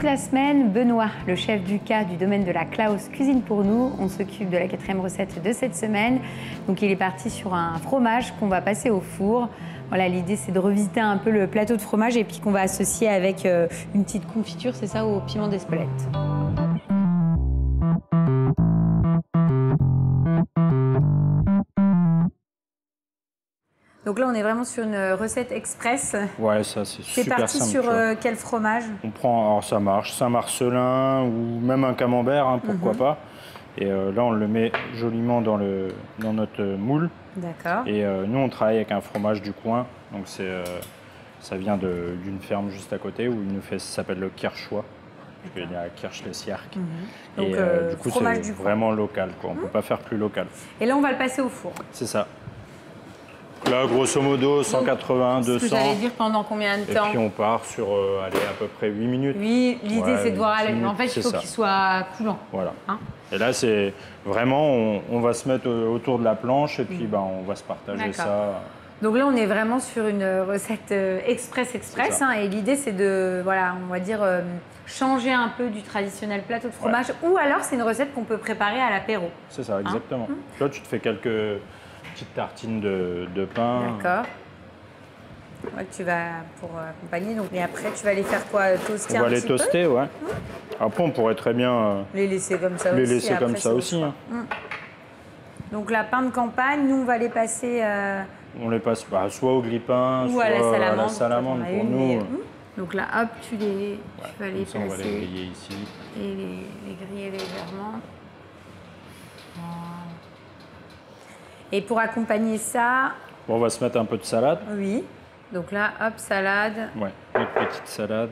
toute la semaine, Benoît, le chef du cas du domaine de la Klaus, cuisine pour nous. On s'occupe de la 4e recette de cette semaine. Donc il est parti sur un fromage qu'on va passer au four. Voilà, l'idée c'est de revisiter un peu le plateau de fromage et puis qu'on va associer avec une petite confiture, c'est ça, au piment d'Espelette. Donc là, on est vraiment sur une recette express. Ouais, ça c'est super simple. C'est parti sur quel fromage? On prend, alors ça marche, Saint-Marcelin ou même un camembert, hein, pourquoi pas. Et là, on le met joliment dans notre moule. D'accord. Et nous, on travaille avec un fromage du coin. Donc ça vient d'une ferme juste à côté où ça s'appelle le Kirchois. Il y a Kirch-les-Sierck. Donc, Et du coup, c'est vraiment local, quoi. On ne peut pas faire plus local. Et là, on va le passer au four. C'est ça. Là, grosso modo, 180, 200. Ce que j'allais dire pendant combien de temps? Et puis on part sur allez, à peu près 8 minutes. Oui, l'idée c'est de voir à l'aile. En fait, il faut qu'il soit coulant. Voilà. Hein, et là, c'est vraiment, on va se mettre autour de la planche et puis on va se partager ça. Donc là, on est vraiment sur une recette express. Hein, et l'idée, c'est de, voilà, on va dire, changer un peu du traditionnel plateau de fromage. Ou alors, c'est une recette qu'on peut préparer à l'apéro. C'est ça, exactement. Là, tu te fais quelques petites tartines de pain. D'accord. Ouais, tu vas pour accompagner. Donc, et après, tu vas les faire quoi? Toaster un petit peu? On va les toaster, ouais. Après, on pourrait très bien les laisser comme ça aussi. Les laisser comme ça aussi. Hein. Donc, la pain de campagne, nous, on va les passer... On les passe soit au grille-pain, soit à la salamande pour nous. Donc là, hop, tu vas les placer. On va les griller ici. Et les griller légèrement. Et pour accompagner ça... Bon, on va se mettre un peu de salade. Oui. Donc là, hop, salade. Ouais, une petite salade.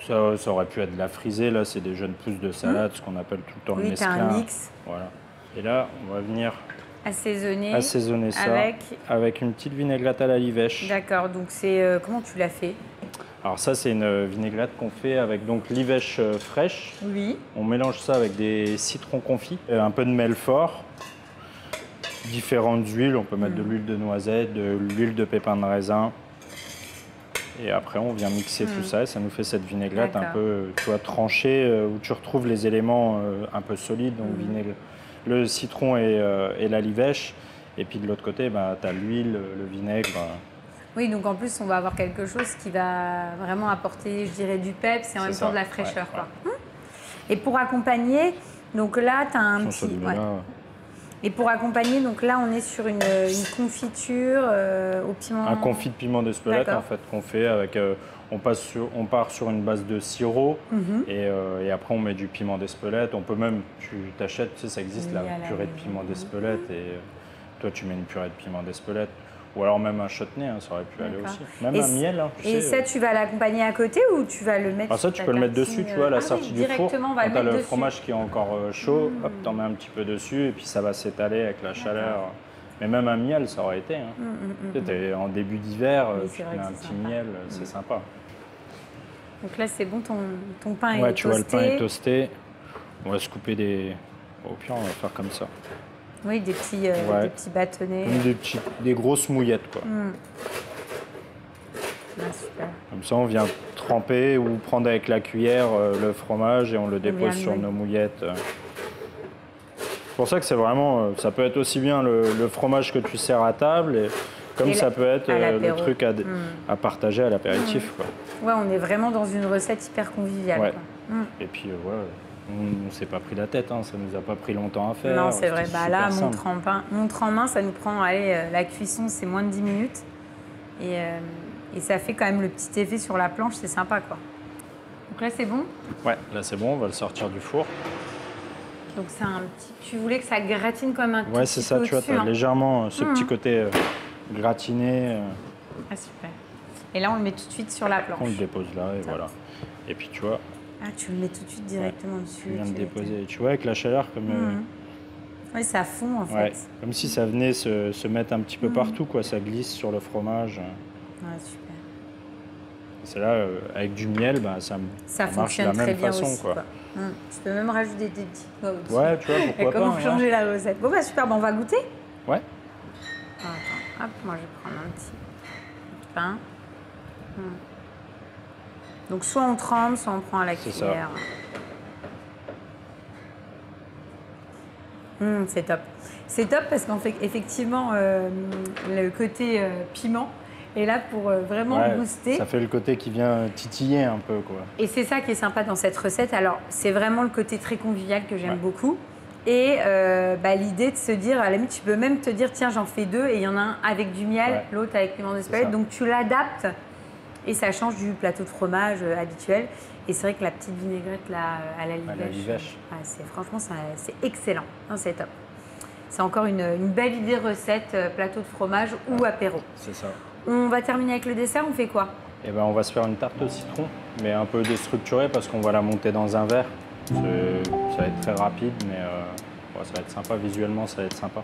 Ça aurait pu être de la frisée. Là, c'est des jeunes pousses de salade, ce qu'on appelle tout le temps le mesclin. Oui, tu as un mix. Voilà. Et là, on va venir assaisonner ça avec une petite vinaigrette à la livèche. D'accord. Donc, c'est comment tu l'as fait? Alors ça, c'est une vinaigrette qu'on fait avec donc livèche fraîche. Oui. On mélange ça avec des citrons confits, un peu de melfort, différentes huiles. On peut mettre de l'huile de noisette, de l'huile de pépins de raisin. Et après, on vient mixer tout ça et ça nous fait cette vinaigrette un peu, tu vois, tranchée, où tu retrouves les éléments un peu solides, donc le citron et la livèche. Et puis de l'autre côté, tu as l'huile, le vinaigre. Oui, donc en plus, on va avoir quelque chose qui va vraiment apporter, je dirais, du peps et en même temps de la fraîcheur. Quoi. Et pour accompagner, donc là, tu as un petit... Et pour accompagner, donc là, on est sur une confiture au piment... Un confit de piment d'Espelette, en fait, qu'on fait avec... on part sur une base de sirop et après, on met du piment d'Espelette. On peut même... Tu t'achètes, tu sais, ça existe, la purée de piment d'Espelette et toi, tu mets une purée de piment d'Espelette. Ou alors même un chutney, hein, ça aurait pu aller aussi. Même un miel. Hein, et ça, tu vas l'accompagner à côté ou tu vas le mettre... Alors ça, tu peux le mettre dessus, tu vois, à la sortie du four. Quand tu as le fromage qui est encore chaud, hop, t'en mets un petit peu dessus et puis ça va s'étaler avec la chaleur. Mais même un miel, ça aurait été. Hein. Tu es en début d'hiver, tu mets un petit miel, c'est sympa. Donc là, c'est bon, ton pain est toasté. Ouais, tu vois, le pain est toasté. On va se couper des... Au pire, on va faire comme ça. Oui, des petits bâtonnets. Des grosses mouillettes, quoi. Super. Comme ça, on vient tremper ou prendre avec la cuillère le fromage et on le dépose sur nos mouillettes. C'est pour ça que c'est vraiment... ça peut être aussi bien le fromage que tu sers à table, comme ça peut être le truc à partager à l'apéritif. Ouais, on est vraiment dans une recette hyper conviviale. Ouais. Quoi. Et puis, on ne s'est pas pris la tête, hein. Ça ne nous a pas pris longtemps à faire. Non, c'est vrai. Là, montre en main, ça nous prend, la cuisson, c'est moins de 10 minutes. Et ça fait quand même le petit effet sur la planche, c'est sympa, quoi. Donc là, c'est bon? Ouais, là, c'est bon, on va le sortir du four. Donc c'est un petit... Tu voulais que ça gratine comme un tout petit peu. Ouais, c'est ça, tu vois, tu as légèrement ce petit côté gratiné. Ah, super. Et là, on le met tout de suite sur la planche. On le dépose là, et voilà. Et puis, tu vois... Ah, tu le mets tout de suite directement dessus. Je viens de déposer. Tu vois, avec la chaleur, comme... Oui, ça fond, en fait. Comme si ça venait se mettre un petit peu partout, quoi. Ça glisse sur le fromage. Ah, super. C'est là, avec du miel, ça marche de la même façon, aussi, quoi. Tu peux même rajouter des petits pois au-dessus. Ouais, tu vois, pourquoi pas. Comment changer la recette. Bon, super, on va goûter? Ouais. Attends, hop, moi, je vais prendre un petit pain. Donc soit on trempe, soit on prend à la C'est ça. cuillère. C'est top. C'est top parce qu'en fait, effectivement, le côté piment est là pour vraiment Ouais, booster. ça fait le côté qui vient titiller un peu, quoi. Et c'est ça qui est sympa dans cette recette. Alors, c'est vraiment le côté très convivial que j'aime beaucoup. Et l'idée de se dire, à la limite, tu peux même te dire, tiens, j'en fais 2 et il y en a un avec du miel, l'autre avec piment d'Espelette. Donc, tu l'adaptes et ça change du plateau de fromage habituel. Et c'est vrai que la petite vinaigrette là, à la livèche, franchement, c'est excellent. C'est top. C'est encore une belle idée recette, plateau de fromage ou apéro. C'est ça. On va terminer avec le dessert, on fait quoi? Et ben, on va se faire une tarte au citron, mais un peu déstructurée parce qu'on va la monter dans un verre. Ça va être très rapide, mais ça va être sympa. Visuellement, ça va être sympa.